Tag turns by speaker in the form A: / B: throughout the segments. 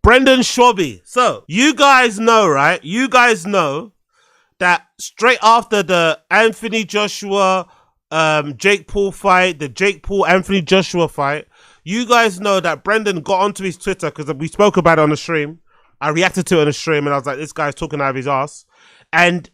A: Brendan Schwabi. So you guys know, right? You guys know that straight after the Anthony Joshua, Jake Paul fight, the Jake Paul Anthony Joshua fight, you guys know that Brendan got onto his Twitter because we spoke about it on the stream. I reacted to it on the stream and I was like, this guy's talking out of his ass. And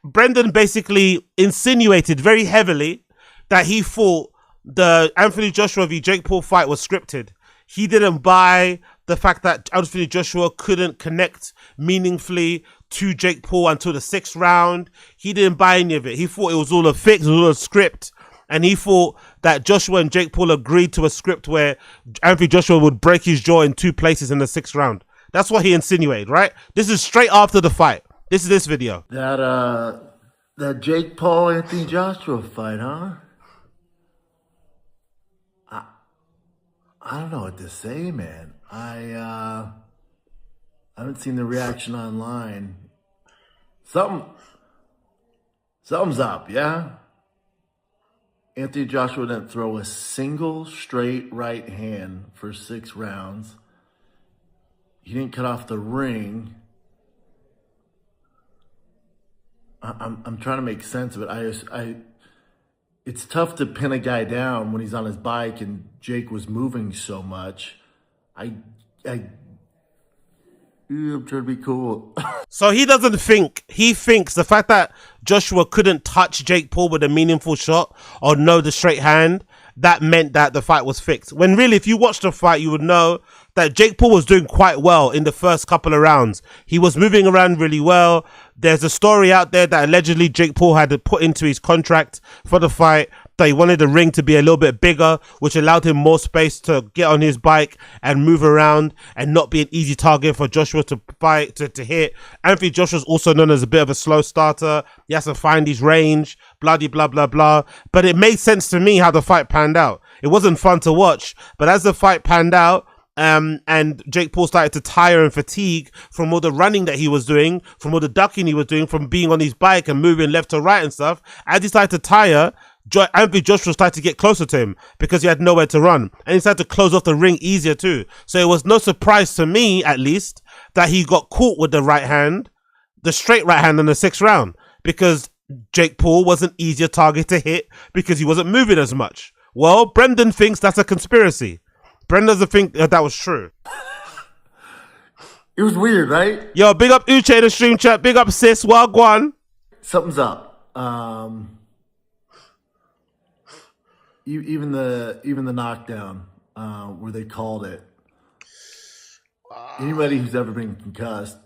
A: Brendan basically insinuated very heavily that he thought the Anthony Joshua v Jake Paul fight was scripted. He didn't buy the fact that Anthony Joshua couldn't connect meaningfully to Jake Paul until the 6th round. He didn't buy any of it. He thought it was all a fix, it was all a script. And he thought that Joshua and Jake Paul agreed to a script where Anthony Joshua would break his jaw in 2 places in the 6th round. That's what he insinuated, right? This is straight after the fight. This is this video.
B: That Jake Paul Anthony Joshua fight, huh? I don't know what to say, man. I haven't seen the reaction online. Something's up, yeah? Anthony Joshua didn't throw a single straight right hand for 6 rounds. He didn't cut off the ring. I'm trying to make sense of it. It's tough to pin a guy down when he's on his bike and Jake was moving so much. I'm trying to be cool.
A: So he doesn't think, he thinks the fact that Joshua couldn't touch Jake Paul with a meaningful shot or know the straight hand, that meant that the fight was fixed. When really, if you watch the fight, you would know that Jake Paul was doing quite well in the first couple of rounds. He was moving around really well. There's a story out there that allegedly Jake Paul had to put into his contract for the fight that he wanted the ring to be a little bit bigger, which allowed him more space to get on his bike and move around and not be an easy target for Joshua to fight, to hit. Anthony Joshua's also known as a bit of a slow starter. He has to find his range, blah, blah, blah, blah. But it made sense to me how the fight panned out. It wasn't fun to watch, but as the fight panned out, and Jake Paul started to tire and fatigue from all the running that he was doing, from all the ducking he was doing, from being on his bike and moving left to right and stuff. As he started to tire, Anthony Joshua started to get closer to him because he had nowhere to run, and he started to close off the ring easier too. So it was no surprise to me, at least, that he got caught with the right hand, the straight right hand in the 6th round, because Jake Paul was an easier target to hit because he wasn't moving as much. Well, Brendan thinks that's a conspiracy. Brendan doesn't think that was true.
B: It was weird, right?
A: Yo, big up Uche in the stream chat. Big up sis. Wagwan.
B: Something's up. Even the knockdown where they called it. Anybody who's ever been concussed,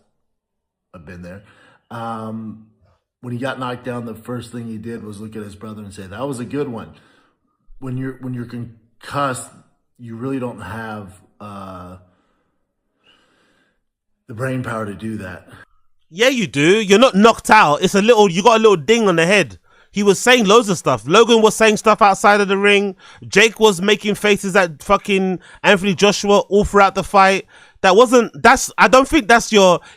B: I've been there. When he got knocked down, the first thing he did was look at his brother and say, "That was a good one." When you're concussed, you really don't have the brain power to do that.
A: Yeah, you do. You're not knocked out. It's you got a little ding on the head. He was saying loads of stuff. Logan was saying stuff outside of the ring. Jake was making faces at fucking Anthony Joshua all throughout the fight. I don't think that's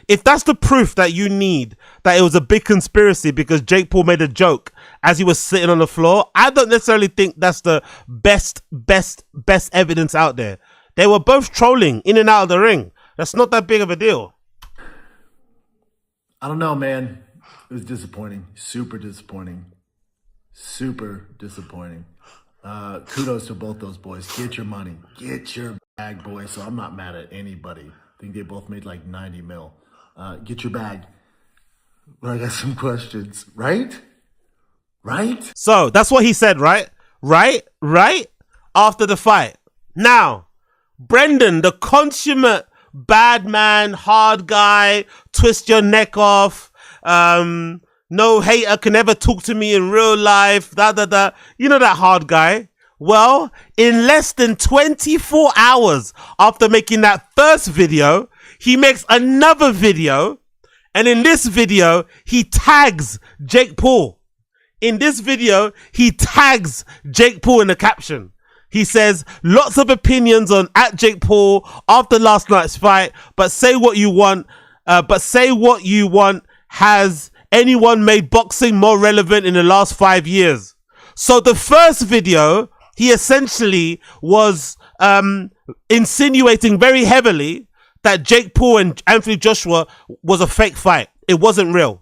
A: if that's the proof that you need, that it was a big conspiracy because Jake Paul made a joke as he was sitting on the floor, I don't necessarily think that's the best evidence out there. They were both trolling in and out of the ring. That's not that big of a deal.
B: I don't know, man. It was disappointing. Super disappointing. Super disappointing. Kudos to both those boys. Get your money. Get your bag, boys. So I'm not mad at anybody. I think they both made like 90 mil. Get your bag. But I got some questions. Right?
A: So that's what he said, right? Right? After the fight. Now, Brendan, the consummate bad man, hard guy, twist your neck off, no hater can ever talk to me in real life, you know that hard guy. Well, in less than 24 hours after making that first video, he makes another video, and in this video, he tags Jake Paul. In this video, he tags Jake Paul in the caption. He says, lots of opinions on at Jake Paul after last night's fight, but say what you want. Has anyone made boxing more relevant in the last 5 years? So the first video, he essentially was insinuating very heavily that Jake Paul and Anthony Joshua was a fake fight. It wasn't real.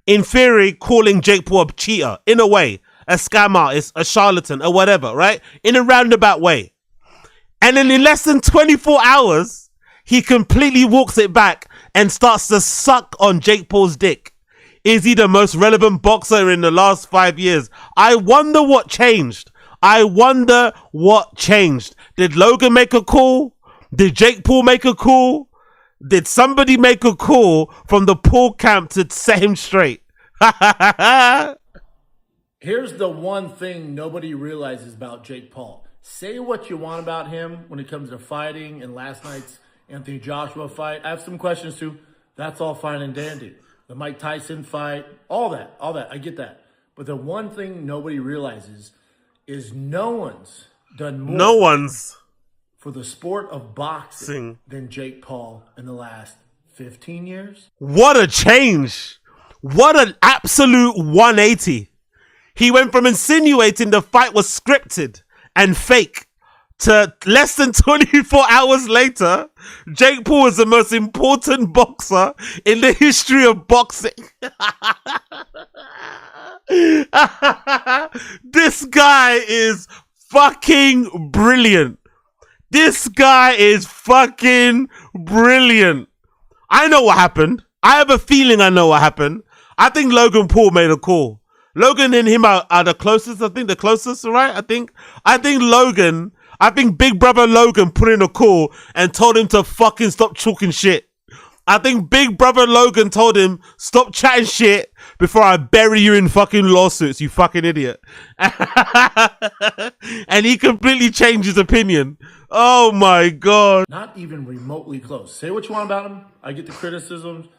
A: In theory, calling Jake Paul a cheater, in a way, a scam artist, a charlatan, or whatever, right? In a roundabout way. And then in less than 24 hours, he completely walks it back and starts to suck on Jake Paul's dick. Is he the most relevant boxer in the last 5 years? I wonder what changed. I wonder what changed. Did Logan make a call? Did Jake Paul make a call? Did somebody make a call from the Paul camp to set him straight?
B: Here's the one thing nobody realizes about Jake Paul. Say what you want about him when it comes to fighting and last night's Anthony Joshua fight. I have some questions too. That's all fine and dandy. The Mike Tyson fight, all that. I get that. But the one thing nobody realizes is no one's done more for the sport of boxing than Jake Paul in the last 15 years.
A: What a change. What an absolute 180. He went from insinuating the fight was scripted and fake to less than 24 hours later, Jake Paul is the most important boxer in the history of boxing. This guy is fucking brilliant. This guy is fucking brilliant. I know what happened. I have a feeling I know what happened. I think Logan Paul made a call. Logan and him are the closest. I think the closest, right? I think Big Brother Logan put in a call and told him to fucking stop talking shit. I think Big Brother Logan told him, stop chatting shit before I bury you in fucking lawsuits, you fucking idiot. And he completely changed his opinion. Oh my God.
B: Not even remotely close. Say what you want about him. I get the criticisms.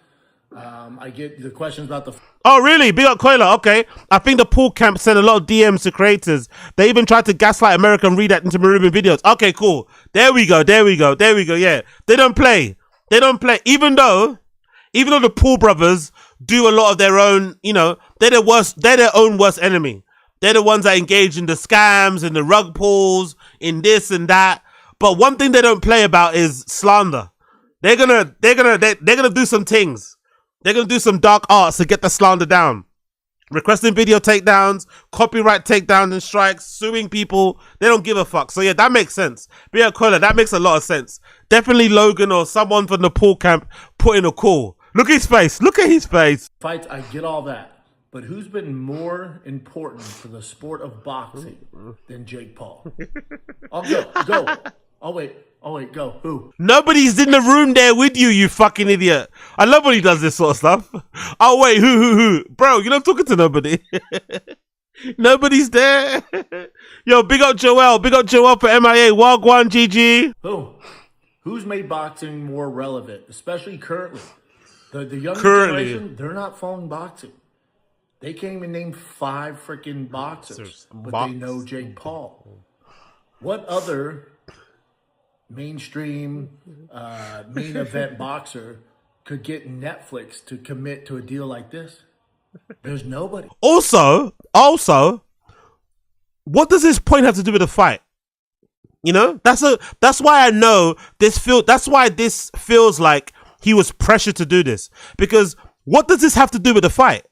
B: I get the questions about the...
A: Oh, really? Big up Coiler. Okay. I think the Paul camp sent a lot of DMs to creators. They even tried to gaslight America and read that into Marubian videos. Okay, cool. There we go. Yeah. They don't play. Even though the Paul brothers do a lot of their own, they're their own worst enemy. They're the ones that engage in the scams and the rug pulls, in this and that. But one thing they don't play about is slander. They're gonna do some things. They're going to do some dark arts to get the slander down. Requesting video takedowns, copyright takedowns and strikes, suing people. They don't give a fuck. So yeah, that makes sense. But yeah, Coiler, that makes a lot of sense. Definitely Logan or someone from the Paul camp put in a call. Look at his face.
B: Fights, I get all that. But who's been more important for the sport of boxing than Jake Paul? I'll go. Oh wait, go. Who?
A: Nobody's in the room there with you, you fucking idiot. I love when he does this sort of stuff. Oh wait, who? Bro, you're not talking to nobody. Nobody's there. Yo, big up Joel for MIA. Wagwan GG.
B: Who's made boxing more relevant, especially currently? The younger generation, they're not following boxing. They can't even name 5 freaking boxers, but they know Jake Paul. What other mainstream main event boxer could get Netflix to commit to a deal like this? There's nobody.
A: Also, what does this point have to do with the fight? That's why I know that's why this feels like he was pressured to do this. Because what does this have to do with the fight?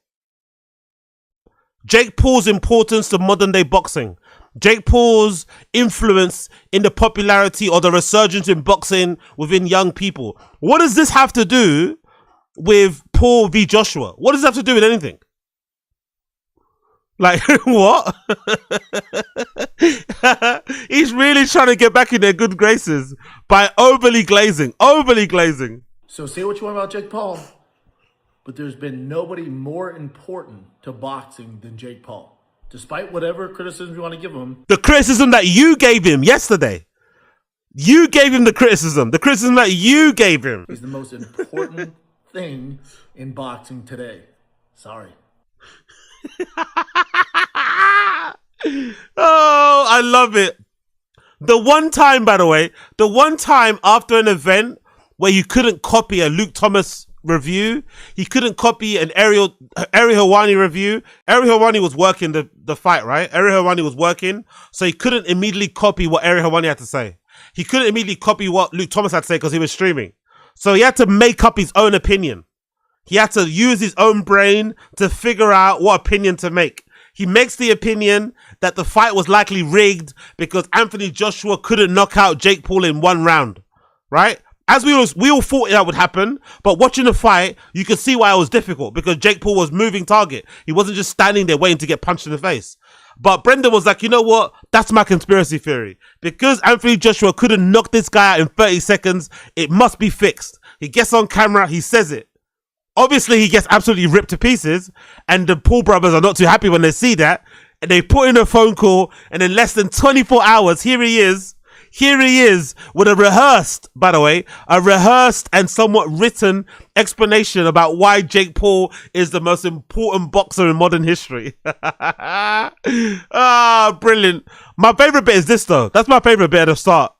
A: Jake Paul's importance to modern day boxing. Jake Paul's influence in the popularity or the resurgence in boxing within young people. What does this have to do with Paul v. Joshua? What does it have to do with anything? Like, what? He's really trying to get back in their good graces by overly glazing.
B: So say what you want about Jake Paul, but there's been nobody more important to boxing than Jake Paul. Despite whatever criticism you want to give him.
A: The criticism that you gave him yesterday. You gave him the criticism. The criticism that you gave him.
B: He's the most important thing in boxing today. Sorry.
A: Oh, I love it. The one time, by the way, after an event where you couldn't copy a Luke Thomas review, he couldn't copy an Ariel Helwani review. Ariel Helwani was working the fight, right? Ariel Helwani was working, so he couldn't immediately copy what Ariel Helwani had to say. He couldn't immediately copy what Luke Thomas had to say because he was streaming. So he had to make up his own opinion. He had to use his own brain to figure out what opinion to make. He makes the opinion that the fight was likely rigged because Anthony Joshua couldn't knock out Jake Paul in one round, right? As we all thought that would happen, but watching the fight, you could see why it was difficult because Jake Paul was moving target. He wasn't just standing there waiting to get punched in the face. But Brendan was like, you know what? That's my conspiracy theory. Because Anthony Joshua couldn't knock this guy out in 30 seconds, it must be fixed. He gets on camera, he says it. Obviously, he gets absolutely ripped to pieces, and the Paul brothers are not too happy when they see that. And they put in a phone call, and in less than 24 hours, here he is with a rehearsed, by the way, a rehearsed and somewhat written explanation about why Jake Paul is the most important boxer in modern history. Ah, brilliant. My favorite bit is this, though. That's my favorite bit at the start.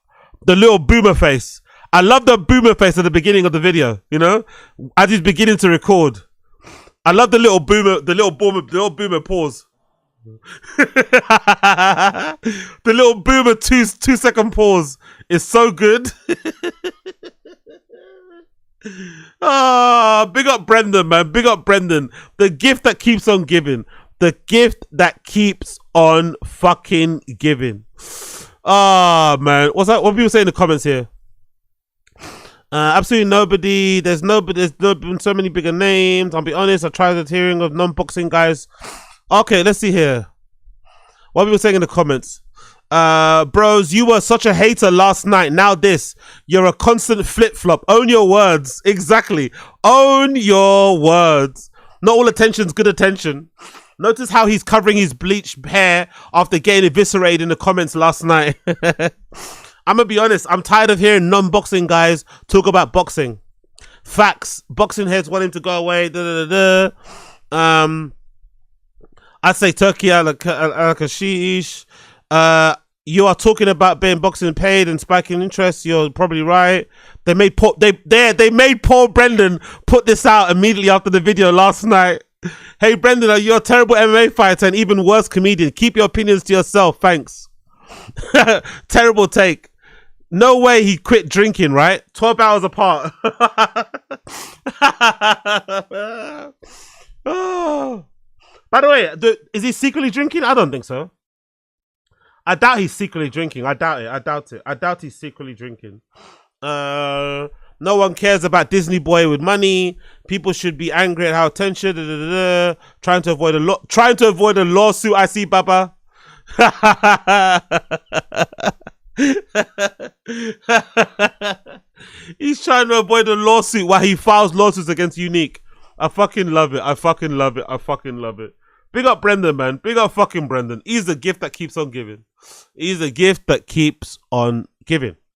A: The little boomer face. I love the boomer face at the beginning of the video, you know, as he's beginning to record. I love the little boomer pause. The little boomer 2-second pause is so good. Ah, big up Brendan, man. Big up Brendan. The gift that keeps on giving. The gift that keeps on fucking giving. Ah, man. What's that? What people say in the comments here? Absolutely nobody. There's been so many bigger names. I'll be honest. I tried the hearing of non-boxing guys. Okay, let's see here. What are people saying in the comments? Bros, you were such a hater last night. Now this. You're a constant flip-flop. Own your words. Exactly. Own your words. Not all attention's good attention. Notice how he's covering his bleached hair after getting eviscerated in the comments last night. I'm gonna be honest, I'm tired of hearing non-boxing guys talk about boxing. Facts. Boxing heads want him to go away. I'd say Turkey Al-Kashish. You are talking about being boxing paid and spiking interest. You're probably right. They made Paul Brendan put this out immediately after the video last night. Hey Brendan, you're a terrible MMA fighter and even worse comedian. Keep your opinions to yourself. Thanks. Terrible take. No way he quit drinking, right? 12 hours apart. Oh. By the way, is he secretly drinking? I don't think so. I doubt he's secretly drinking. I doubt it. I doubt he's secretly drinking. No one cares about Disney Boy with money. People should be angry at how attention. Trying to avoid a lawsuit. I see, Baba. He's trying to avoid a lawsuit while he files lawsuits against Unique. I fucking love it. I fucking love it. Big up Brendan, man. Big up fucking Brendan. He's the gift that keeps on giving. He's the gift that keeps on giving.